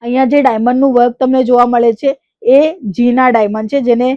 અહીંયા જે ડાયમંડનું વર્ક તમને જોવા મળે છે એ જીના ડાયમંડ છે, જેને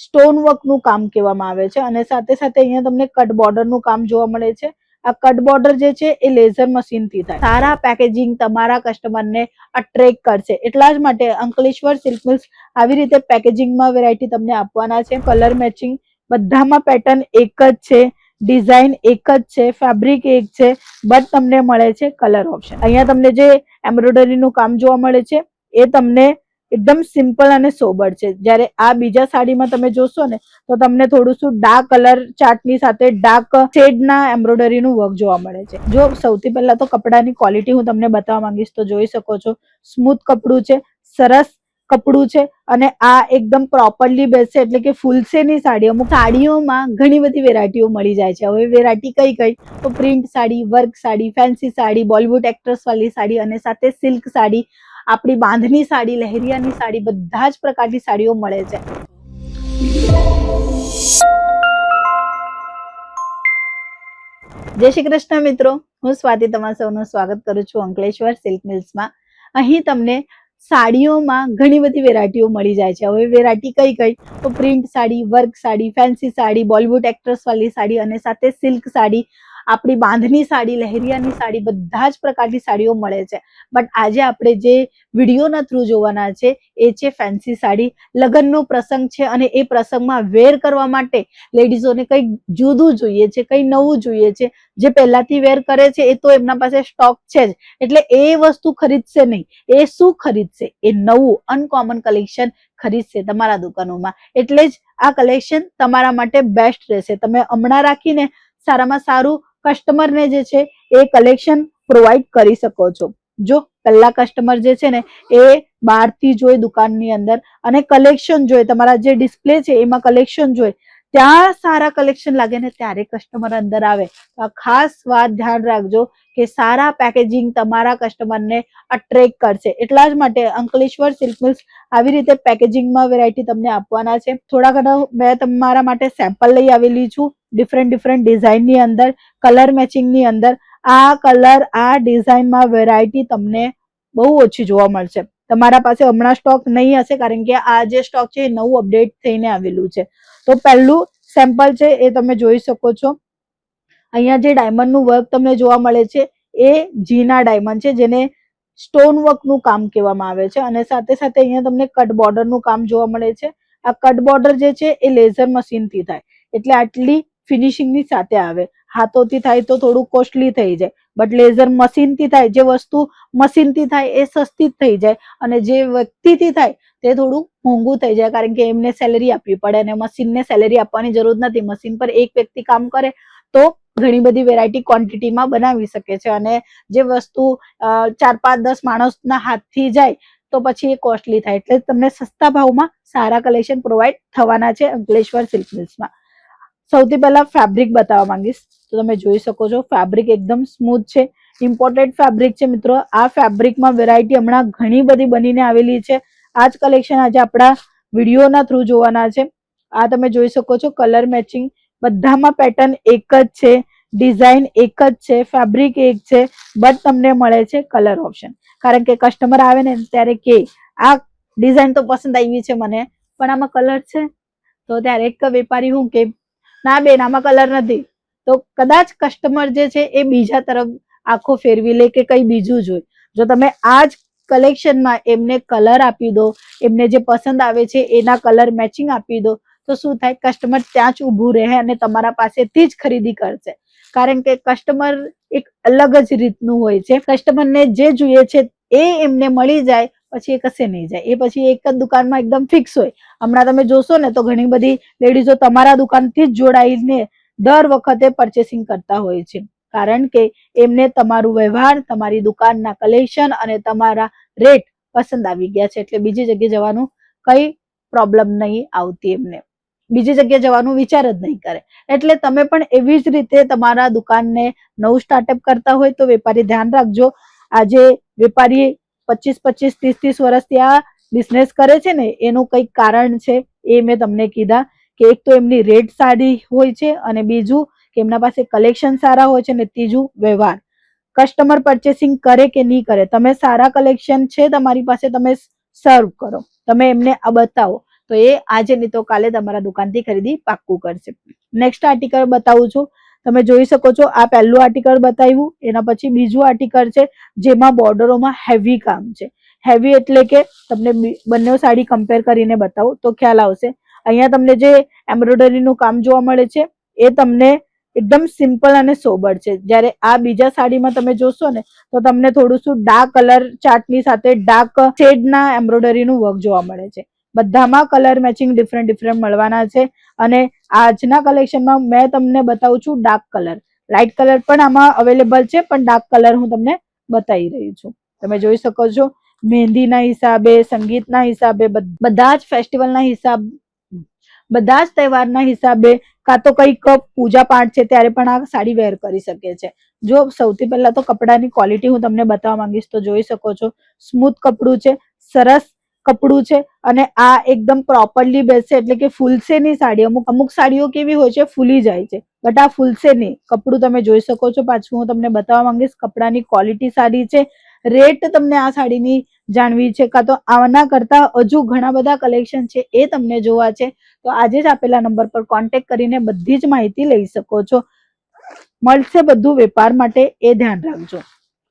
સ્ટોન વર્કનું કામ કહેવામાં આવે છે. અને સાથે સાથે અહીંયા તમને કટ બોર્ડરનું કામ જોવા મળે છે. આ કટ બોર્ડર જે છે એ લેઝર મશીનથી થાય. સારા પેકેજિંગ તમારા કસ્ટમરને અટ્રેક્ટ કરશે, એટલા જ માટે અંકલેશ્વર સિલ્ક મિલ્સ આવી રીતે પેકેજિંગમાં વેરાયટી તમને આપવાના છે. કલર મેચિંગ બધામાં પેટર્ન એક જ છે, ડિઝાઇન એક જ છે, ફેબ્રિક એક છે, બટ તમને મળે છે કલર ઓપ્શન. અહીંયા તમને જે એમ્બ્રોઇડરીનું કામ જોવા મળે છે એ તમને એકદમ સિમ્પલ અને સોબર છે. જ્યારે આ બીજા સાડીમાં તમે જોશો ને તો તમને થોડું શું ડાર્ક કલર ચાર્ટની સાથે ડાર્ક શેડના એમ્બ્રોઇડરીનું વર્ક જોવા મળે છે. જો સૌથી પહેલા તો કપડાની ક્વોલિટી હું તમને બતાવવા માંગીશ તો જોઈ શકો છો, સ્મૂથ કપડું છે, સરસ કપડું છે અને આ એકદમ પ્રોપરલી બેસશે એટલે કે ફૂલશે ની સાડી. અમુક સાડીઓમાં ઘણી બધી વેરાયટીઓ મળી જાય છે. હવે વેરાયટી કઈ કઈ તો print sari, work sari, fancy sari, Bollywood actress વાળી સાડી અને સાથે સિલ્ક સાડી, આપણી બાંધની સાડી, લહેરિયાની સાડી, બધા જ પ્રકારની સાડીઓ મળે છે. જય શ્રી કૃષ્ણ મિત્રો, હું સ્વાતિ તમારા સૌનું સ્વાગત કરું છું અંકલેશ્વર સિલ્ક મિલ્સમાં. અહીં તમને સાડીઓમાં ઘણી બધી વેરાયટીઓ મળી જાય છે. હવે વેરાયટી કઈ કઈ તો print sari, work sari, fancy sari, Bollywood actress વાળી સાડી અને સાથે સિલ્ક સાડી, આપણી બાંધની સાડી, લહેરિયાની સાડી, બધા જ પ્રકારની સાડીઓ મળે છે. બટ આજે આપણે જે વિડીયોના થ્રુ જોવાના છે એ છે ફેન્સી સાડી. લગ્નનો પ્રસંગ છે અને એ પ્રસંગમાં વેર કરવા માટે લેડીઝોને કંઈક જુદું જોઈએ છે, કંઈ નવું જોઈએ છે. જે પહેલાથી વેર કરે છે એ તો એમના પાસે સ્ટોક છે જ, એટલે એ વસ્તુ ખરીદશે નહીં. એ શું ખરીદશે? એ નવું અનકોમન કલેક્શન ખરીદશે તમારા દુકાનોમાં. એટલે જ આ કલેક્શન તમારા માટે બેસ્ટ રહેશે. તમે હમણાં રાખીને સારામાં સારું કસ્ટમરને જે છે એ કલેક્શન પ્રોવાઈડ કરી શકો છો. જો પહેલા કસ્ટમર જે છે ને એ બહારથી જોઈ દુકાનની અંદર અને કલેક્શન જોઈ, તમારા જે ડિસ્પ્લે છે એમાં કલેક્શન જોઈ, ત્યાં સારા કલેક્શન લાગે ને ત્યારે કસ્ટમર અંદર આવે. તો આ ખાસ વાત ધ્યાન રાખજો કે સારા પેકેજિંગ તમારા કસ્ટમરને અટ્રેક્ટ કરશે. એટલા જ માટે અંકલેશ્વર સિલ્ક મિલ્સ આવી રીતે પેકેજિંગમાં વેરાયટી તમને આપવાના છે. થોડા ઘણા મેં તમારા માટે સેમ્પલ લઈ આવેલી છું, ડિફરન્ટ ડિઝાઇનની અંદર, કલર મેચિંગની અંદર. આ કલર, આ ડિઝાઇનમાં વેરાયટી તમને બહુ ઓછી જોવા મળશે. તમારા પાસે હમણાં સ્ટોક નહીં હશે, કારણ કે આ જે સ્ટોક છે એ નવું અપડેટ થઈને આવેલું છે. તો પહેલું સેમ્પલ છે એ તમે જોઈ શકો છો. અહીંયા જે ડાયમંડનું વર્ક તમને જોવા મળે છે એ જીના ડાયમંડ છે, જેને સ્ટોન વર્કનું કામ કહેવામાં આવે છે. અને સાથે સાથે અહીંયા તમને કટ બોર્ડરનું કામ જોવા મળે છે. આ કટ બોર્ડર જે છે એ લેઝર મશીનથી થાય, એટલે આટલી ફિનિશિંગની સાથે આવે. હાથોથી થાય તો થોડું કોસ્ટલી થઈ જાય, બટ લેઝર મશીનથી થાય, જે વસ્તુ મશીનથી થાય એ સસ્તી થઈ જાય અને જે વ્યક્તિથી થાય તે થોડું મોંઘું થઈ જાય, કારણ કે એમને સેલેરી આપવી પડે અને મશીનને સેલેરી આપવાની જરૂર નથી. મશીન પર એક વ્યક્તિ કામ કરે તો ઘણી બધી વેરાયટી ક્વોન્ટિટીમાં બનાવી શકે છે અને જે વસ્તુ 4, 5, 10 માણસના હાથથી જાય તો પછી એ કોસ્ટલી થાય. એટલે તમને સસ્તા ભાવમાં સારા કલેક્શન પ્રોવાઈડ થવાના છે અંકલેશ્વર સિલ્ક મિલ્સમાં. સૌથી પહેલા ફેબ્રિક બતાવવા માંગીશ તો તમે જોઈ શકો છો, ફેબ્રિક એકદમ સ્મૂથ છે, ઇમ્પોર્ટેડ ફેબ્રિક છે મિત્રો. આ ફેબ્રિકમાં વેરાયટી હમણાં ઘણી બધી બનીને આવેલી છે. આ જ કલેક્શન આજે આપણા વિડીયોના થ્રુ જોવાના છે. આ તમે જોઈ શકો છો, કલર મેચિંગ બધામાં પેટર્ન એક જ છે, ડિઝાઇન એક જ છે, ફેબ્રિક એક છે, બટ તમને મળે છે કલર ઓપ્શન. કારણ કે કસ્ટમર આવે ને ત્યારે કે આ ડિઝાઇન તો પસંદ આવી છે મને, પણ આમાં કલર છે. તો ત્યારે એક વેપારી હું કે ના બેન આમાં કલર નથી, તો કદાચ કસ્ટમર જે છે એ બીજા તરફ આંખો ફેરવી લે કે કઈ બીજું જોઈ. જો તમે આ જ કલેક્શનમાં એમને કલર આપી દો, એમને જે પસંદ આવે છે એના કલર મેચિંગ આપી દો, તો શું થાય, કસ્ટમર ત્યાં જ ઊભું રહે અને તમારા પાસેથી જ ખરીદી કરશે. કારણ કે કસ્ટમર એક અલગ જ રીતનું હોય છે. કસ્ટમરને જે જોઈએ છે એ એમને મળી જાય પછી એ કશે નહીં જાય, એ પછી એક જ દુકાનમાં એકદમ ફિક્સ હોય. હમણાં તમે જોશો ને તો ઘણી બધી લેડીઝો તમારા દુકાનથી જ જોડાઈને દર વખતે પરચેસિંગ કરતા હોય છે, કારણ કે એમને તમારું વ્યવહાર, તમારી દુકાનના કલેક્શન અને તમારા રેટ પસંદ આવી ગયા છે. એટલે બીજી જગ્યાએ જવાનું કઈ પ્રોબ્લેમ નહીં આવતી, એમને બીજી જગ્યાએ જવાનું વિચાર જ નહીં કરે. એટલે તમે પણ એવી જ રીતે તમારા દુકાનને નવું સ્ટાર્ટઅપ કરતા હોય તો વેપારી ધ્યાન રાખજો. આજે વેપારી 25, 30, 30 વર્ષથી આ બિઝનેસ કરે છે ને એનું કંઈક કારણ છે, એ મેં તમને કીધા કે એક તો એમની રેટ સારી હોય છે અને બીજું કે એમના પાસે કલેક્શન સારા હોય છે અને ત્રીજું વ્યવહાર. કસ્ટમર પરચેસિંગ કરે કે નહીં કરે, તમે સારા કલેક્શન છે તમારી પાસે, તમે સર્વ કરો, તમે એમને આ બતાવો, તો એ આજે નહીં તો કાલે તમારા દુકાનથી ખરીદી પાક્કું કરશે. નેક્સ્ટ આર્ટિકલ બતાવું છું. તમે જોઈ શકો છો, આ પહેલું આર્ટિકલ બતાવ્યું, એના પછી બીજું આર્ટિકલ છે જેમાં બોર્ડરોમાં હેવી કામ છે. હેવી એટલે કે તમને બંને સાડી કમ્પેર કરીને બતાવું તો ખ્યાલ આવશે. અહીંયા તમને જે એમ્બ્રોઇડરીનું કામ જોવા મળે છે એ તમને એકદમ સિમ્પલ અને સોબર છે. જ્યારે આ બીજા સાડીમાં તમે જોશો ને તો તમને થોડું શું ડાર્ક કલર ચાર્ટની સાથે ડાર્ક શેડના એમ્બ્રોઇડરીનું વર્ક જોવા મળે છે. બધામાં કલર મેચિંગ ડિફરન્ટ મળવાના છે. અને આજના કલેક્શનમાં મેં તમને બતાવું છું ડાર્ક કલર. લાઇટ કલર પણ આમાં અવેલેબલ છે, પણ ડાર્ક કલર હું તમને બતાવી રહી છું. તમે જોઈ શકો છો, મહેંદીના હિસાબે, સંગીતના હિસાબે, બધા જ ફેસ્ટિવલના હિસાબ, બધા જ તહેવારના હિસાબે, કાં તો કંઈક પૂજા પાઠ છે ત્યારે પણ આ સાડી વેર કરી શકે છે. જો સૌથી પહેલા તો કપડાની ક્વોલિટી હું તમને બતાવવા માંગીશ. તો જોઈ શકો છો, સ્મૂથ કપડું છે, સરસ કપડું છે, અને આ એકદમ પ્રોપરલી બેસશે, એટલે કે ફૂલશે નહીં સાડી. અમુક સાડીઓ કેવી હોય છે, ફૂલી જાય છે, બટ આ ફૂલશે નહીં. કપડું તમે જોઈ શકો છો. પાછું હું તમને બતાવવા માંગીશ, કપડાની ક્વોલિટી સારી છે. રેટ તમને આ સાડીની જાણવી છે, કાં તો આના કરતા હજુ ઘણા બધા કલેક્શન છે એ તમને જોવા છે, તો આજે જ આપેલા નંબર પર કોન્ટેક્ટ કરીને બધી જ માહિતી લઈ શકો છો. મળશે બધું વેપાર માટે, એ ધ્યાન રાખજો.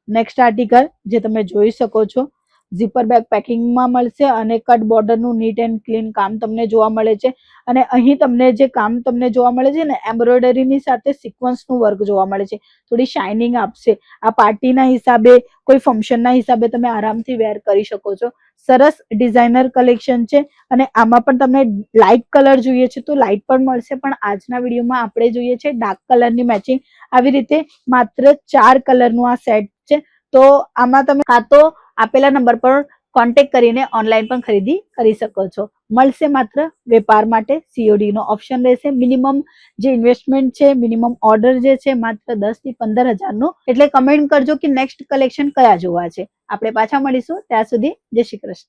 નેક્સ્ટ આર્ટિકલ જે તમે જોઈ શકો છો, ઝીપર બેગ પેકિંગમાં મળશે અને કટ બોર્ડરનું નીટ એન્ડ ક્લીન કામ તમને જોવા મળે છે. અને અહીં તમને જે કામ તમને જોવા મળે છે ને, એમ્બ્રોઇડરીની સાથે સિક્વન્સનું વર્ક જોવા મળે છે, થોડી શાઇનિંગ આપશે. આ પાર્ટીના હિસાબે, કોઈ ફંક્શનના હિસાબે તમે આરામથી વેર કરી શકો છો. સરસ ડિઝાઇનર કલેક્શન છે. અને આમાં પણ તમને લાઇટ કલર જોઈએ છે તો લાઇટ પણ મળશે, પણ આજના વિડીયોમાં આપણે જોઈએ છે ડાર્ક કલરની મેચિંગ. આવી રીતે માત્ર 4 કલરનું આ સેટ છે. તો આમાં તમે કાં તો આપેલા નંબર પર કોન્ટેક્ટ કરીને ઓનલાઈન પણ ખરીદી કરી શકો છો. મળશે માત્ર વેપાર માટે, સીઓડી નો ઓપ્શન રહેશે. મિનિમમ જે ઇન્વેસ્ટમેન્ટ છે, મિનિમમ ઓર્ડર જે છે માત્ર 10 થી 15,000 નો. એટલે કમેન્ટ કરજો કે નેક્સ્ટ કલેક્શન કયા જોવા છે. આપણે પાછા મળીશું, ત્યાં સુધી જય શ્રી કૃષ્ણ.